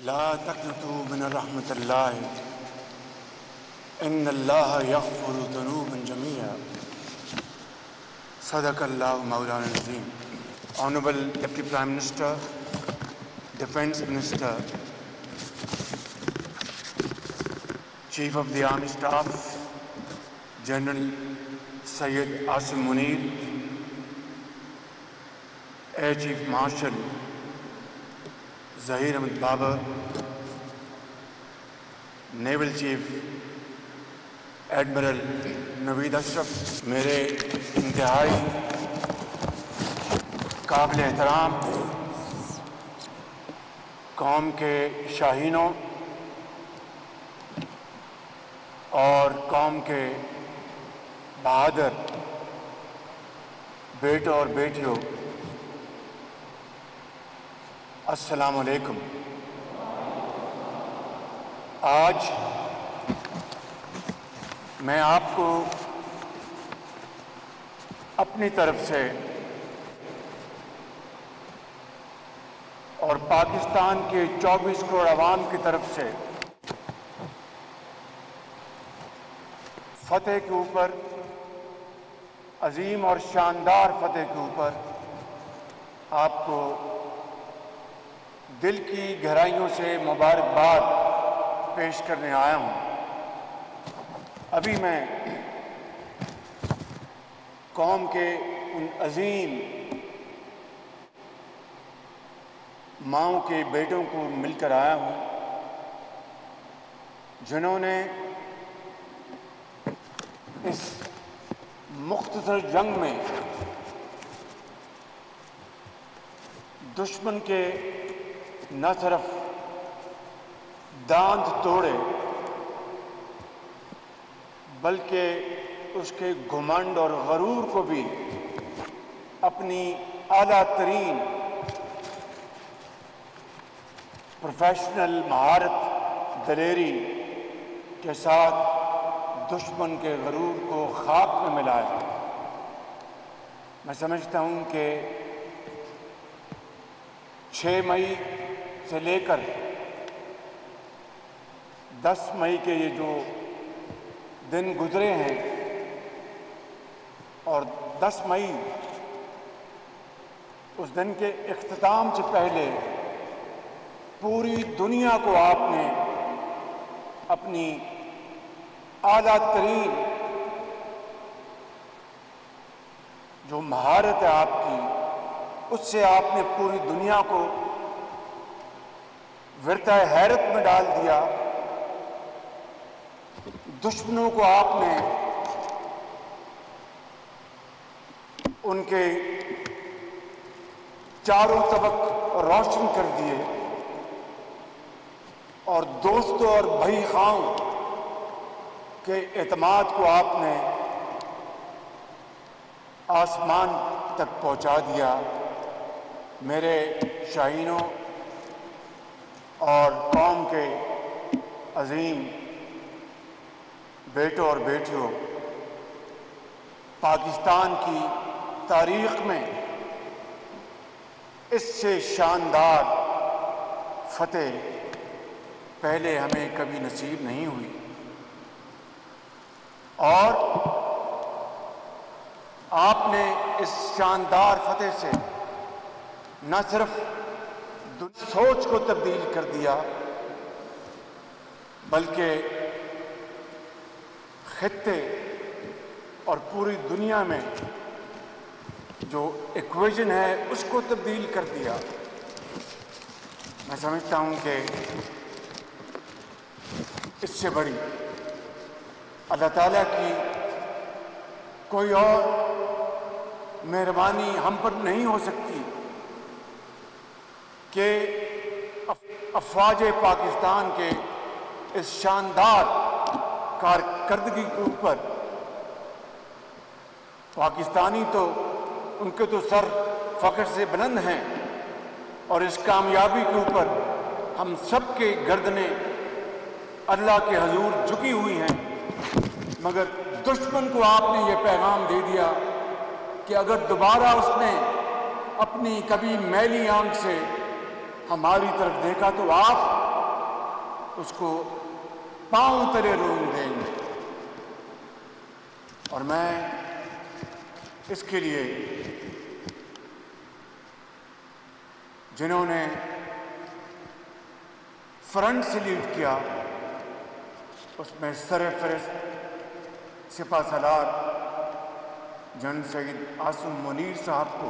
لا تقنطوا من رحمة الله إن الله يغفر ذنوبا جميعا. صدق الله مولانا العظيم. Honorable Deputy Prime Minister, Defence Minister, Chief of the Army Staff, General Syed Asim Munir, Air Chief Marshal Zahir Ahmed Babar, Naval Chief Admiral Naveed Ashraf, میرے انتہائی قابل احترام قوم کے شاہینوں اور قوم کے بہادر بیٹوں اور بیٹیوں، السلام علیکم۔ آج میں آپ کو اپنی طرف سے اور پاکستان کے 24 کروڑ عوام کی طرف سے فتح کے اوپر، عظیم اور شاندار فتح کے اوپر آپ کو دل کی گہرائیوں سے مبارکباد پیش کرنے آیا ہوں۔ ابھی میں قوم کے ان عظیم ماؤں کے بیٹوں کو مل کر آیا ہوں جنہوں نے اس مختصر جنگ میں دشمن کے نہ صرف دانت توڑے بلکہ اس کے گھمنڈ اور غرور کو بھی اپنی اعلیٰ ترین پروفیشنل مہارت، دلیری کے ساتھ دشمن کے غرور کو خاک میں ملایا۔ میں سمجھتا ہوں کہ 6 مئی سے لے کر 10 مئی کے یہ جو دن گزرے ہیں، اور 10 مئی اس دن کے اختتام سے پہلے پوری دنیا کو آپ نے اپنی اعلیٰ ترین جو مہارت ہے آپ کی، اس سے آپ نے پوری دنیا کو ورطۂ حیرت میں ڈال دیا۔ دشمنوں کو آپ نے ان کے چاروں طبق روشن کر دیے، اور دوستوں اور بھائی خاؤں کے اعتماد کو آپ نے آسمان تک پہنچا دیا۔ میرے شاہینوں اور قوم کے عظیم بیٹوں اور بیٹیوں، پاکستان کی تاریخ میں اس سے شاندار فتح پہلے ہمیں کبھی نصیب نہیں ہوئی، اور آپ نے اس شاندار فتح سے نہ صرف سوچ کو تبدیل کر دیا بلکہ خطے اور پوری دنیا میں جو ایکویژن ہے اس کو تبدیل کر دیا۔ میں سمجھتا ہوں کہ اس سے بڑی اللہ تعالیٰ کی کوئی اور مہربانی ہم پر نہیں ہو سکتی کہ افواج پاکستان کے اس شاندار کارکردگی کے اوپر پاکستانی تو ان کے تو سر فخر سے بلند ہیں، اور اس کامیابی کے اوپر ہم سب کے گردنیں اللہ کے حضور جھکی ہوئی ہیں، مگر دشمن کو آپ نے یہ پیغام دے دیا کہ اگر دوبارہ اس نے اپنی کبھی میلی آنکھ سے ہماری طرف دیکھا تو آپ اس کو پاؤں تلے رون دیں گے۔ اور میں اس کے لیے جنہوں نے فرنٹ سے لیڈ کیا، اس میں سرفہرست سپہ سالار جنرل سید عاصم منیر صاحب کو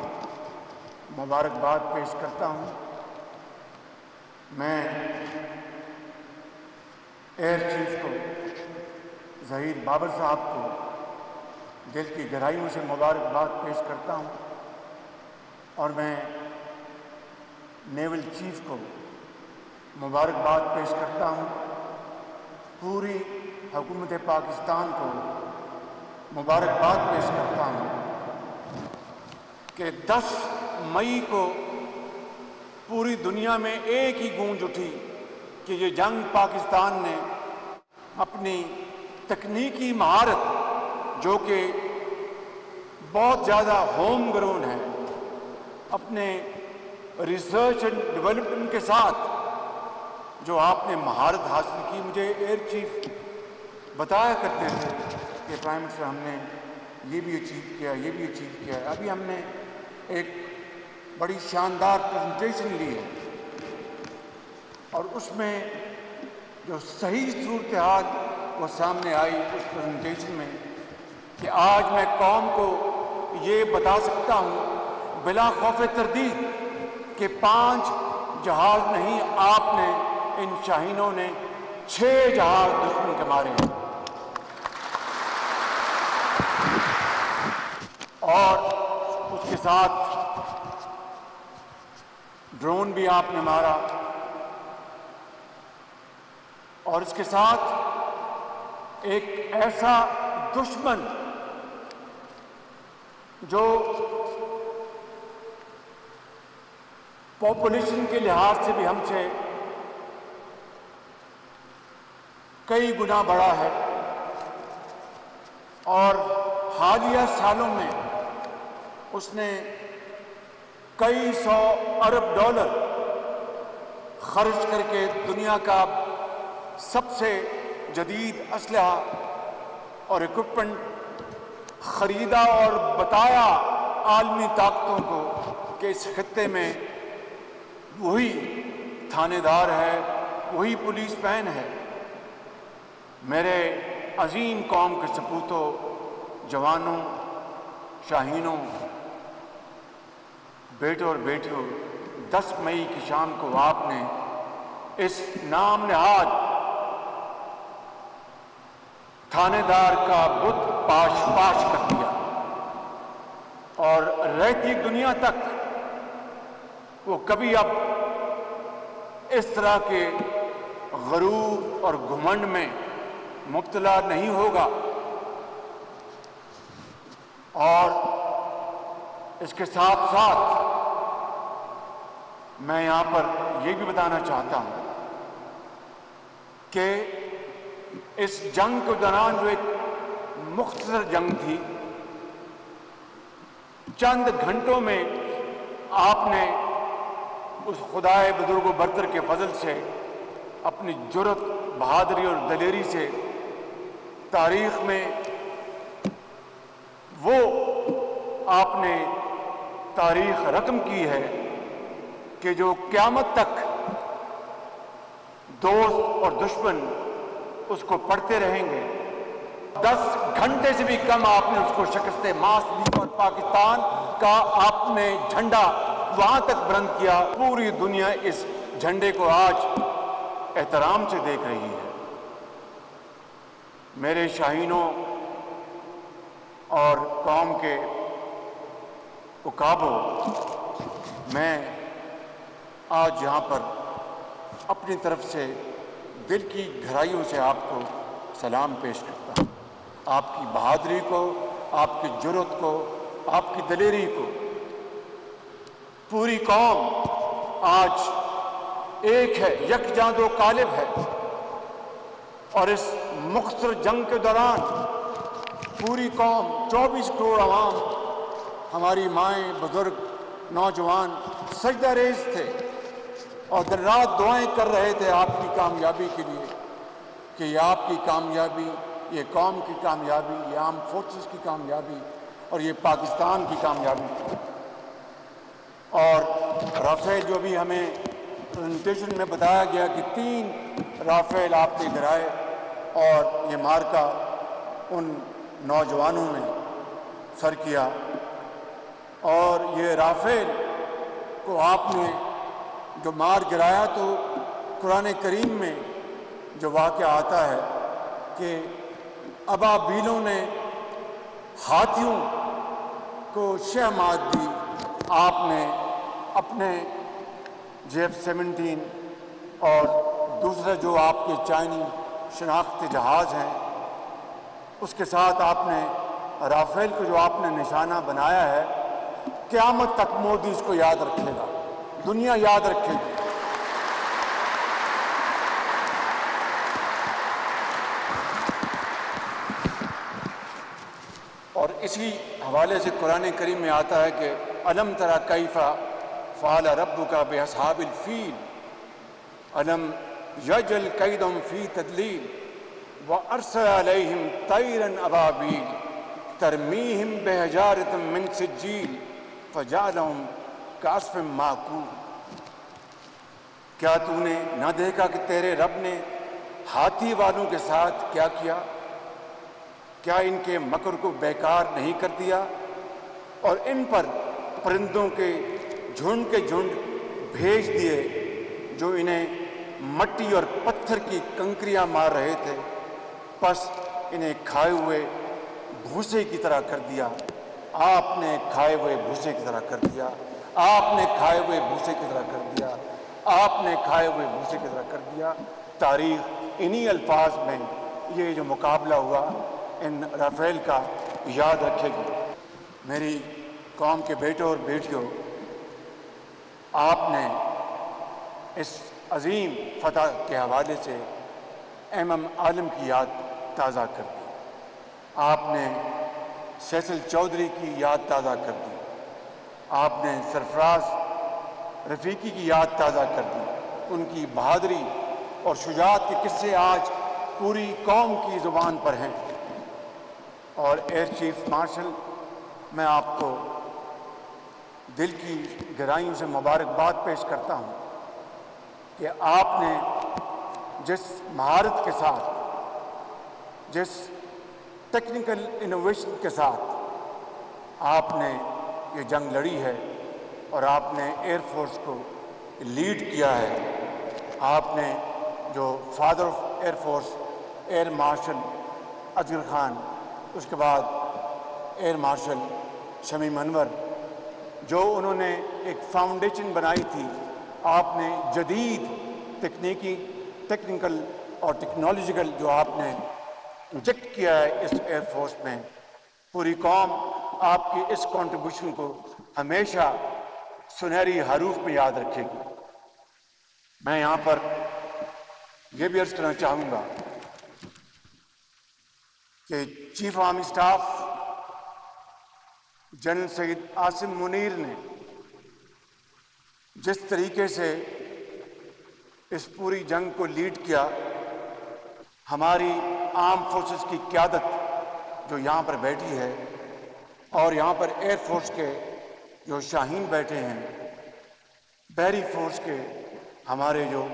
مبارکباد پیش کرتا ہوں۔ میں ایئر چیف کو ظہیر بابر صاحب کو دل کی گہرائیوں سے مبارکباد پیش کرتا ہوں، اور میں نیول چیف کو مبارکباد پیش کرتا ہوں۔ پوری حکومت پاکستان کو مبارکباد پیش کرتا ہوں کہ 10 مئی کو پوری دنیا میں ایک ہی گونج اٹھی کہ یہ جنگ پاکستان نے اپنی تکنیکی مہارت، جو کہ بہت زیادہ ہوم گرون ہے، اپنے ریسرچ اینڈ ڈیولپمنٹ کے ساتھ جو آپ نے مہارت حاصل کی۔ مجھے ایئر چیف بتایا کرتے تھے کہ پرائم منسٹر ہم نے یہ بھی اچیو کیا، یہ بھی اچیو کیا ہے۔ ابھی ہم نے ایک بڑی شاندار پریزنٹیشن لی ہے، اور اس میں جو صحیح صورتحال وہ سامنے آئی اس پریزنٹیشن میں کہ آج میں قوم کو یہ بتا سکتا ہوں بلا خوف تردید کہ 5 جہاز نہیں، آپ نے ان شاہینوں نے 6 جہاز دشمن کے مارے ہیں، اور اس کے ساتھ ڈرون بھی آپ نے مارا، اور اس کے ساتھ ایک ایسا دشمن جو پاپولیشن کے لحاظ سے بھی ہم سے کئی گنا بڑا ہے، اور حالیہ سالوں میں اس نے کئی 100 ارب ڈالر خرچ کر کے دنیا کا سب سے جدید اسلحہ اور اکوپمنٹ خریدا، اور بتایا عالمی طاقتوں کو کہ اس خطے میں وہی تھانے دار ہے، وہی پولیس مین ہے۔ میرے عظیم قوم کے سپوتوں، جوانوں، شاہینوں، بیٹوں اور بیٹیوں، 10 مئی کی شام کو آپ نے اس نام نہاد تھانے دار کا بت پاش کر دیا، اور رہتی دنیا تک وہ کبھی اب اس طرح کے غرور اور گھمنڈ میں مبتلا نہیں ہوگا۔ اور اس کے ساتھ ساتھ میں یہاں پر یہ بھی بتانا چاہتا ہوں کہ اس جنگ کے دوران جو ایک مختصر جنگ تھی، چند گھنٹوں میں آپ نے اس خدائے بزرگ و برتر کے فضل سے اپنی جرأت، بہادری اور دلیری سے تاریخ میں وہ آپ نے تاریخ رقم کی ہے کہ جو قیامت تک دوست اور دشمن اس کو پڑھتے رہیں گے۔ 10 گھنٹے سے بھی کم آپ نے اس کو شکست ماس دی، اور پاکستان کا آپ نے جھنڈا وہاں تک بلند کیا، پوری دنیا اس جھنڈے کو آج احترام سے دیکھ رہی ہے۔ میرے شاہینوں اور قوم کے عقابوں، میں آج یہاں پر اپنی طرف سے دل کی گہرائیوں سے آپ کو سلام پیش کرتا ہوں، آپ کی بہادری کو، آپ کی جرأت کو، آپ کی دلیری کو۔ پوری قوم آج ایک ہے، یکجاں دو قالب ہے، اور اس مختصر جنگ کے دوران پوری قوم، 24 کروڑ عوام، ہماری مائیں، بزرگ، نوجوان سجدہ ریز تھے اور دن رات دعائیں کر رہے تھے آپ کی کامیابی کے لیے کہ یہ آپ کی کامیابی، یہ قوم کی کامیابی، یہ آرم فورسز کی کامیابی اور یہ پاکستان کی کامیابی تھی۔ اور رافیل جو بھی ہمیں پریزنٹیشن میں بتایا گیا کہ 3 رافیل آپ کے گرائے اور یہ مارکا ان نوجوانوں نے سر کیا، اور یہ رافیل کو آپ نے جو مار گرایا تو قرآن کریم میں جو واقعہ آتا ہے کہ ابابیلوں نے ہاتھیوں کو شہمات دی، آپ نے اپنے F-17 اور دوسرے جو آپ کے چائنی شناختی جہاز ہیں اس کے ساتھ آپ نے رافیل کو جو آپ نے نشانہ بنایا ہے، قیامت تک مودی اس کو یاد رکھے گا، دنیا یاد رکھے گی۔ اور اسی حوالے سے قرآن کریم میں آتا ہے کہ الم تری کیف فعل ربک باصحاب الفیل الم یجعل کیدہم فی تضلیل وارسل علیہم طیرا ابابیل ترمیہم بحجارۃ من سجیل فجعلہم کعصف مأکول۔ کیا تو نے نہ دیکھا کہ تیرے رب نے ہاتھی والوں کے ساتھ کیا کیا؟ کیا ان کے مکر کو بیکار نہیں کر دیا؟ اور ان پر پرندوں کے جھنڈ بھیج دیے جو انہیں مٹی اور پتھر کی کنکریاں مار رہے تھے، پس انہیں کھائے ہوئے بھوسے کی طرح کر دیا۔ آپ نے کھائے ہوئے بھوسے کی طرح کر دیا، آپ نے کھائے ہوئے بھوسے کی طرح کر دیا، آپ نے کھائے ہوئے بھوسے کی طرح کر دیا۔ تاریخ انہی الفاظ میں یہ جو مقابلہ ہوا ان رافیل کا یاد رکھے گی۔ میری قوم کے بیٹوں اور بیٹیوں، آپ نے اس عظیم فتح کے حوالے سے ایم عالم کی یاد تازہ کر دی، آپ نے سیسل چودھری کی یاد تازہ کر دی، آپ نے سرفراز رفیقی کی یاد تازہ کر دی۔ ان کی بہادری اور شجاعت کے قصے آج پوری قوم کی زبان پر ہیں۔ اور ایئر چیف مارشل، میں آپ کو دل کی گہرائیوں سے مبارکباد پیش کرتا ہوں کہ آپ نے جس مہارت کے ساتھ، جس ٹیکنیکل انوویشن کے ساتھ آپ نے یہ جنگ لڑی ہے اور آپ نے ایئر فورس کو لیڈ کیا ہے، آپ نے جو father of air force air marshal Asghar Khan, اس کے بعد ایئر مارشل شمیم انور، جو انہوں نے ایک فاؤنڈیشن بنائی تھی، آپ نے جدید ٹیکنیکل اور ٹیکنالوجیکل جو آپ نے انجیکٹ کیا ہے اس ایئر فورس میں، پوری قوم آپ کی اس کنٹریبیوشن کو ہمیشہ سنہری حروف میں یاد رکھے گی۔ میں یہاں پر یہ بھی عرض کرنا چاہوں گا کہ chief army staff general Syed Asim Munir نے جس طریقے سے اس پوری جنگ کو لیڈ کیا، ہماری آرم فورسز کی قیادت جو یہاں پر بیٹھی ہے اور یہاں پر ایئر فورس کے جو شاہین بیٹھے ہیں، بحری فورس کے ہمارے جو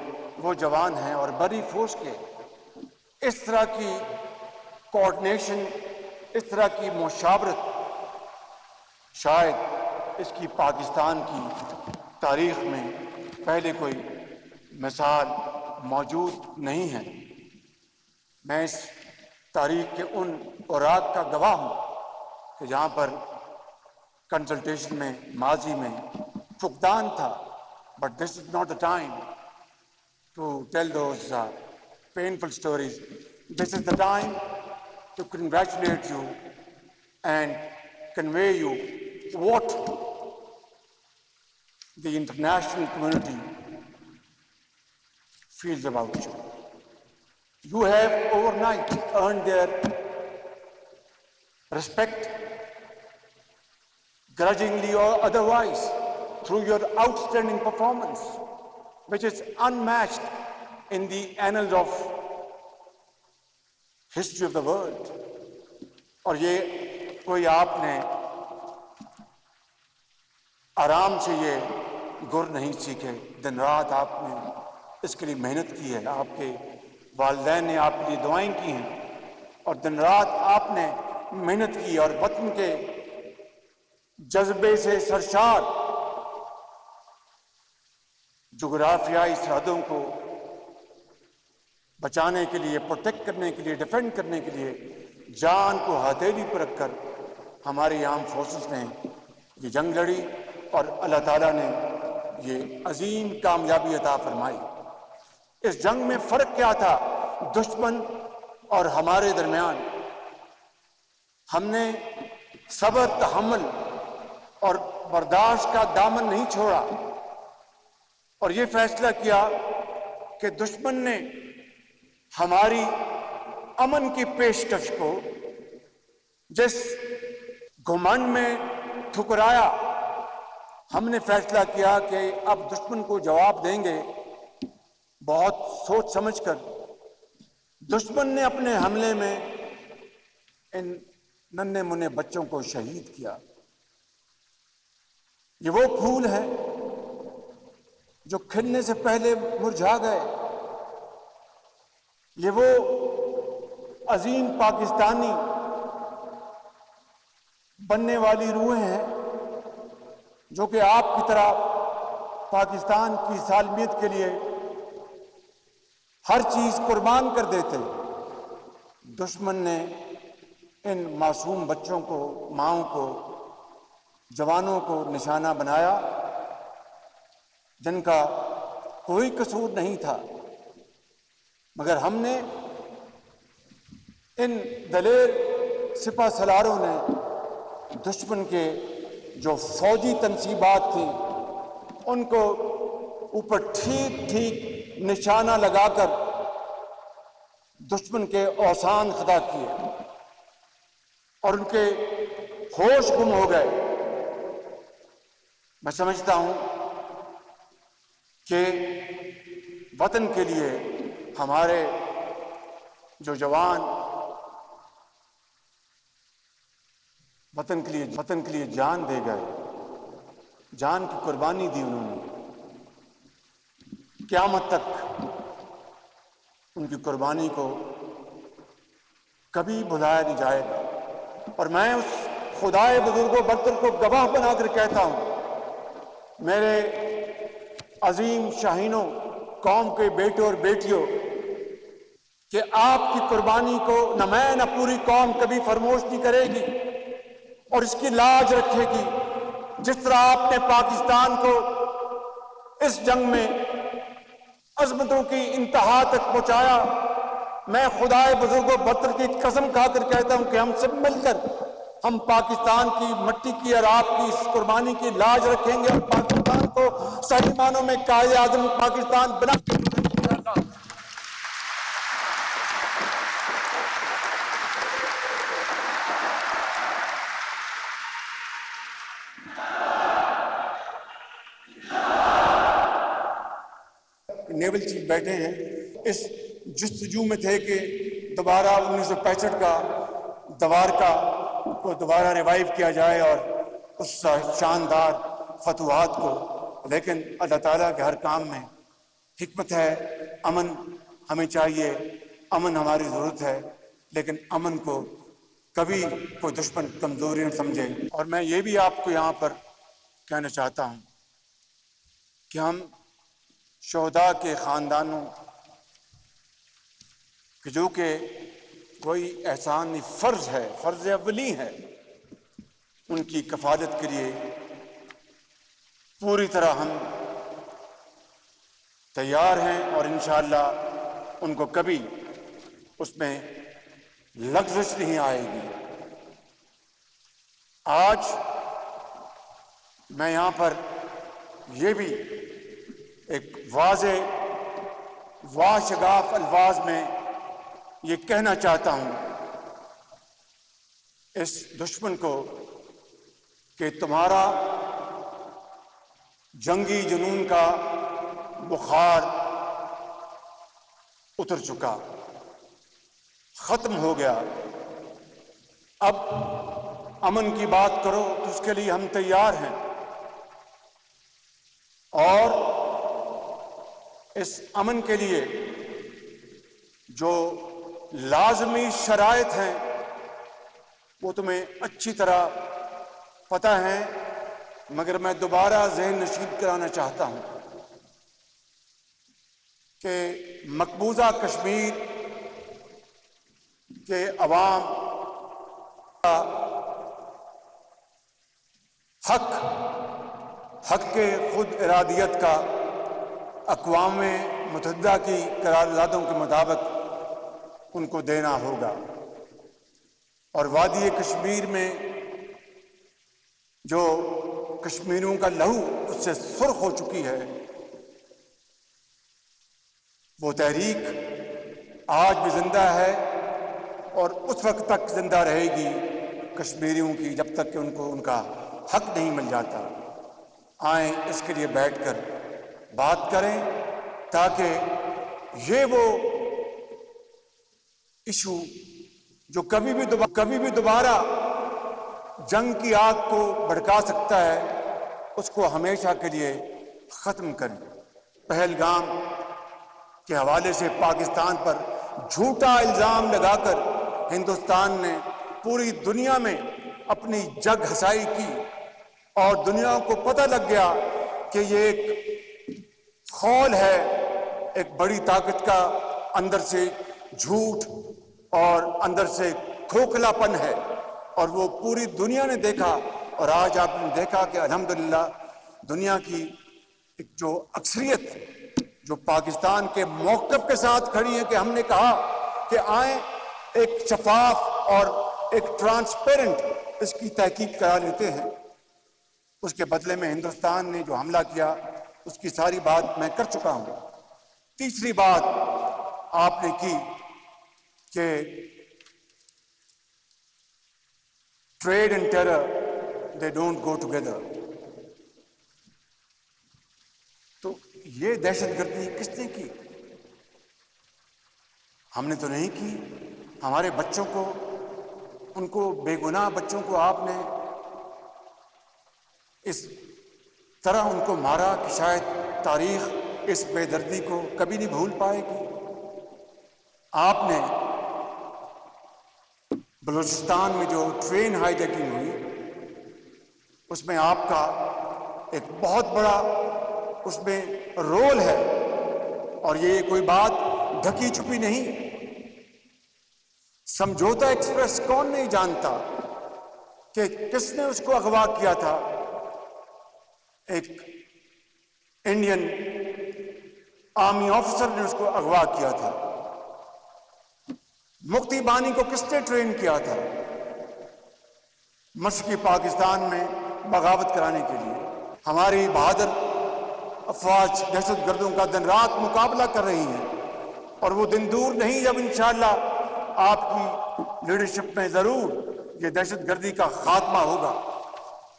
وہ جوان ہیں اور بری فورس کے، اس طرح کی کوآرڈینیشن، اس طرح کی مشاورت شاید اس کی پاکستان کی تاریخ میں پہلے کوئی مثال موجود نہیں ہے۔ میں اس تاریخ کے ان اوراق کا گواہ ہوں کہ جہاں پر کنسلٹیشن میں ماضی میں فقدان تھا، but this is not the time to tell those painful stories. This is the time to congratulate you and convey you what the international community feels about you. You have overnight earned their respect, grudgingly or otherwise, through your outstanding performance. which is unmatched in the annals of history of the world. اور یہ کوئی آپ نے آرام سے یہ گر نہیں سیکھے، دن رات آپ نے اس کے لیے محنت کی ہے، آپ کے والدین نے آپ کے لیے دعائیں کی ہیں اور دن رات آپ نے محنت کی اور وطن کے جذبے سے سرشار جغرافیائی سرحدوں کو بچانے کے لیے، پروٹیکٹ کرنے کے لیے، ڈیفینڈ کرنے کے لیے جان کو ہتھیلی پر رکھ کر ہماری آرم فورسز نے یہ جنگ لڑی اور اللہ تعالیٰ نے یہ عظیم کامیابی عطا فرمائی۔ اس جنگ میں فرق کیا تھا دشمن اور ہمارے درمیان؟ ہم نے صبر، تحمل اور برداشت کا دامن نہیں چھوڑا اور یہ فیصلہ کیا کہ دشمن نے ہماری امن کی پیشکش کو جس گھمنڈ میں ٹھکرایا، ہم نے فیصلہ کیا کہ اب دشمن کو جواب دیں گے بہت سوچ سمجھ کر۔ دشمن نے اپنے حملے میں ان ننھے منھے بچوں کو شہید کیا۔ یہ وہ پھول ہیں جو کھلنے سے پہلے مرجھا گئے، یہ وہ عظیم پاکستانی بننے والی روحیں ہیں جو کہ آپ کی طرح پاکستان کی سالمیت کے لیے ہر چیز قربان کر دیتے۔ دشمن نے ان معصوم بچوں کو، ماؤں کو، جوانوں کو نشانہ بنایا جن کا کوئی قصور نہیں تھا، مگر ہم نے ان دلیر سپہ سالاروں نے دشمن کے جو فوجی تنصیبات تھیں ان کو اوپر ٹھیک ٹھیک نشانہ لگا کر دشمن کے اوسان خطا کیے اور ان کے ہوش گم ہو گئے۔ میں سمجھتا ہوں کہ وطن کے لیے ہمارے جو جوان وطن کے لیے جان دے گئے، جان کی قربانی دی انہوں نے، قیامت تک ان کی قربانی کو کبھی بھلایا نہیں جائے گا۔ اور میں اس خدائے بزرگ و برتر کو گواہ بنا کر کہتا ہوں، میرے عظیم شاہینوں، قوم کے بیٹوں اور بیٹیوں، کہ آپ کی قربانی کو نہ میں نہ پوری قوم کبھی فراموش نہیں کرے گی اور اس کی لاج رکھے گی۔ جس طرح آپ نے پاکستان کو اس جنگ میں عظمتوں کی انتہا تک پہنچایا، میں خدائے بزرگ و برتر کی قسم کھا کر کہتا ہوں کہ ہم سب مل کر ہم پاکستان کی مٹی کی اور آپ کی اس قربانی کی لاج رکھیں گے اور پاکستان کو صحیح معنوں میں قائد اعظم پاکستان بنا کے انشاءاللہ۔ نیول چیف بیٹھے ہیں، اس جستجو میں تھے کہ دوبارہ 1965 کا دوارکا کو دوبارہ ریوائیو کیا جائے اور اس شاندار فتوحات کو، لیکن اللہ تعالیٰ کے ہر کام میں حکمت ہے۔ امن ہمیں چاہیے، امن ہماری ضرورت ہے، لیکن امن کو کبھی کوئی دشمن کمزوری نہ سمجھے۔ اور میں یہ بھی آپ کو یہاں پر کہنا چاہتا ہوں کہ ہم شہداء کے خاندانوں کہ جو کہ کوئی احسان نہیں، فرض ہے، فرض اولی ہے، ان کی کفالت کے لیے پوری طرح ہم تیار ہیں اور انشاءاللہ ان کو کبھی اس میں لغزش نہیں آئے گی۔ آج میں یہاں پر یہ بھی ایک واضح واشگاف الفاظ میں یہ کہنا چاہتا ہوں اس دشمن کو کہ تمہارا جنگی جنون کا بخار اتر چکا، ختم ہو گیا۔ اب امن کی بات کرو تو اس کے لیے ہم تیار ہیں، اور اس امن کے لیے جو لازمی شرائط ہیں وہ تمہیں اچھی طرح پتہ ہیں، مگر میں دوبارہ ذہن نشین کرانا چاہتا ہوں کہ مقبوضہ کشمیر کے عوام کا حق کے خود ارادیت کا اقوام متحدہ کی قراردادوں کے مطابق ان کو دینا ہوگا، اور وادی کشمیر میں جو کشمیریوں کا لہو اس سے سرخ ہو چکی ہے، وہ تحریک آج بھی زندہ ہے اور اس وقت تک زندہ رہے گی کشمیریوں کی، جب تک کہ ان کو ان کا حق نہیں مل جاتا۔ آئیں اس کے لیے بیٹھ کر بات کریں، تاکہ یہ وہ ایشو جو کبھی بھی دوبارہ جنگ کی آگ کو بھڑکا سکتا ہے، اس کو ہمیشہ کے لیے ختم کریں۔ پہلگام کے حوالے سے پاکستان پر جھوٹا الزام لگا کر ہندوستان نے پوری دنیا میں اپنی جگ ہسائی کی، اور دنیا کو پتہ لگ گیا کہ یہ ایک خول ہے، ایک بڑی طاقت کا اندر سے جھوٹ اور اندر سے کھوکھلا پن ہے، اور وہ پوری دنیا نے دیکھا۔ اور آج آپ نے دیکھا کہ الحمدللہ دنیا کی ایک جو اکثریت جو پاکستان کے موقف کے ساتھ کھڑی ہے، کہ ہم نے کہا کہ آئیں ایک شفاف اور ایک ٹرانسپیرنٹ اس کی تحقیق کرا لیتے ہیں۔ اس کے بدلے میں ہندوستان نے جو حملہ کیا اس کی ساری بات میں کر چکا ہوں۔ تیسری بات آپ نے کی کہ trade and terror they don't go together. تو یہ دہشت گردی کس نے کی؟ ہم نے تو نہیں کی۔ ہمارے بچوں کو، ان کو بے گناہ بچوں کو آپ نے اس طرح ان کو مارا کہ شاید تاریخ اس بے دردی کو کبھی نہیں بھول پائے گی۔ آپ نے بلوچستان میں جو ٹرین ہائی جیکنگ ہوئی، اس میں آپ کا ایک بہت بڑا اس میں رول ہے، اور یہ کوئی بات ڈھکی چھپی نہیں۔ سمجھوتا ایکسپریس کون نہیں جانتا کہ کس نے اس کو اغوا کیا تھا؟ ایک انڈین آرمی آفیسر نے اس کو اغوا کیا تھا۔ مفتی بانی کو کس نے ٹرین کیا تھا؟ مشرقی پاکستان میں بغاوت کرانے کے لیے۔ ہماری بہادر افواج دہشت گردوں کا دن رات مقابلہ کر رہی ہیں، اور وہ دن دور نہیں جب انشاءاللہ آپ کی لیڈرشپ میں ضرور یہ دہشت گردی کا خاتمہ ہوگا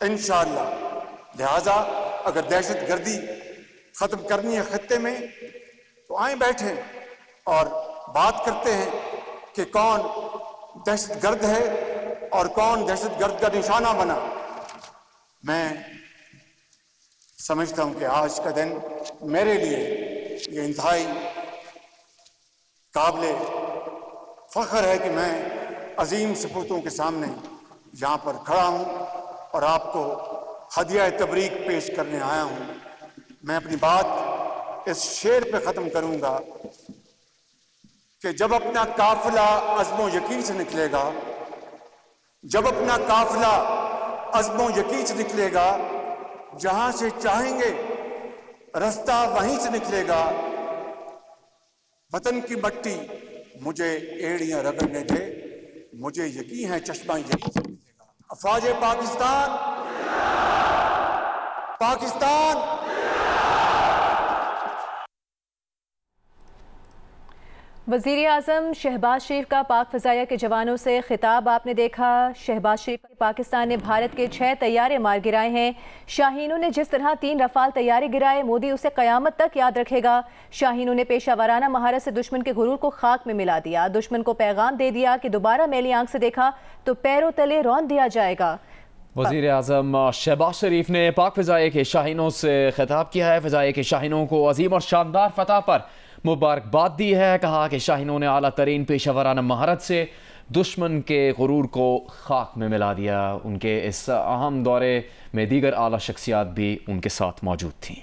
انشاءاللہ۔ لہذا اگر دہشت گردی ختم کرنی ہے خطے میں، تو آئیں بیٹھیں اور بات کرتے ہیں کہ کون دہشت گرد ہے اور کون دہشت گرد کا نشانہ بنا۔ میں سمجھتا ہوں کہ آج کا دن میرے لیے یہ انتہائی قابل فخر ہے کہ میں عظیم سپوتوں کے سامنے یہاں پر کھڑا ہوں اور آپ کو ہدیہ تبریک پیش کرنے آیا ہوں۔ میں اپنی بات اس شعر پہ ختم کروں گا کہ جب اپنا قافلہ عزم و یقین سے نکلے گا، جب اپنا قافلہ عزم و یقین سے نکلے گا، جہاں سے چاہیں گے رستہ وہیں سے نکلے گا، وطن کی مٹی مجھے ایڑیاں رگڑنے دے، مجھے یقین ہے چشمہ یقین سے نکلے گا۔ افواج پاکستان، پاکستان۔ وزیر اعظم شہباز شریف کا پاک فضائیہ کے جوانوں سے خطاب آپ نے دیکھا۔ شہباز شریف کہ پاکستان نے بھارت کے 6 طیارے مار گرائے ہیں۔ شاہینوں نے جس طرح 3 رفال طیارے گرائے، مودی اسے قیامت تک یاد رکھے گا۔ شاہینوں نے پیشہ ورانہ مہارت سے دشمن کے غرور کو خاک میں ملا دیا، دشمن کو پیغام دے دیا کہ دوبارہ میلی آنکھ سے دیکھا تو پیروں تلے رون دیا جائے گا۔ وزیر اعظم شہباز شریف نے پاک فضائیہ کے شاہینوں سے خطاب کیا ہے۔ فضائیہ کے شاہینوں کو عظیم اور شاندار فتح پر مبارکباد دی ہے۔ کہا کہ شاہینوں نے اعلیٰ ترین پیشہ ورانہ مہارت سے دشمن کے غرور کو خاک میں ملا دیا۔ ان کے اس اہم دورے میں دیگر اعلیٰ شخصیات بھی ان کے ساتھ موجود تھیں۔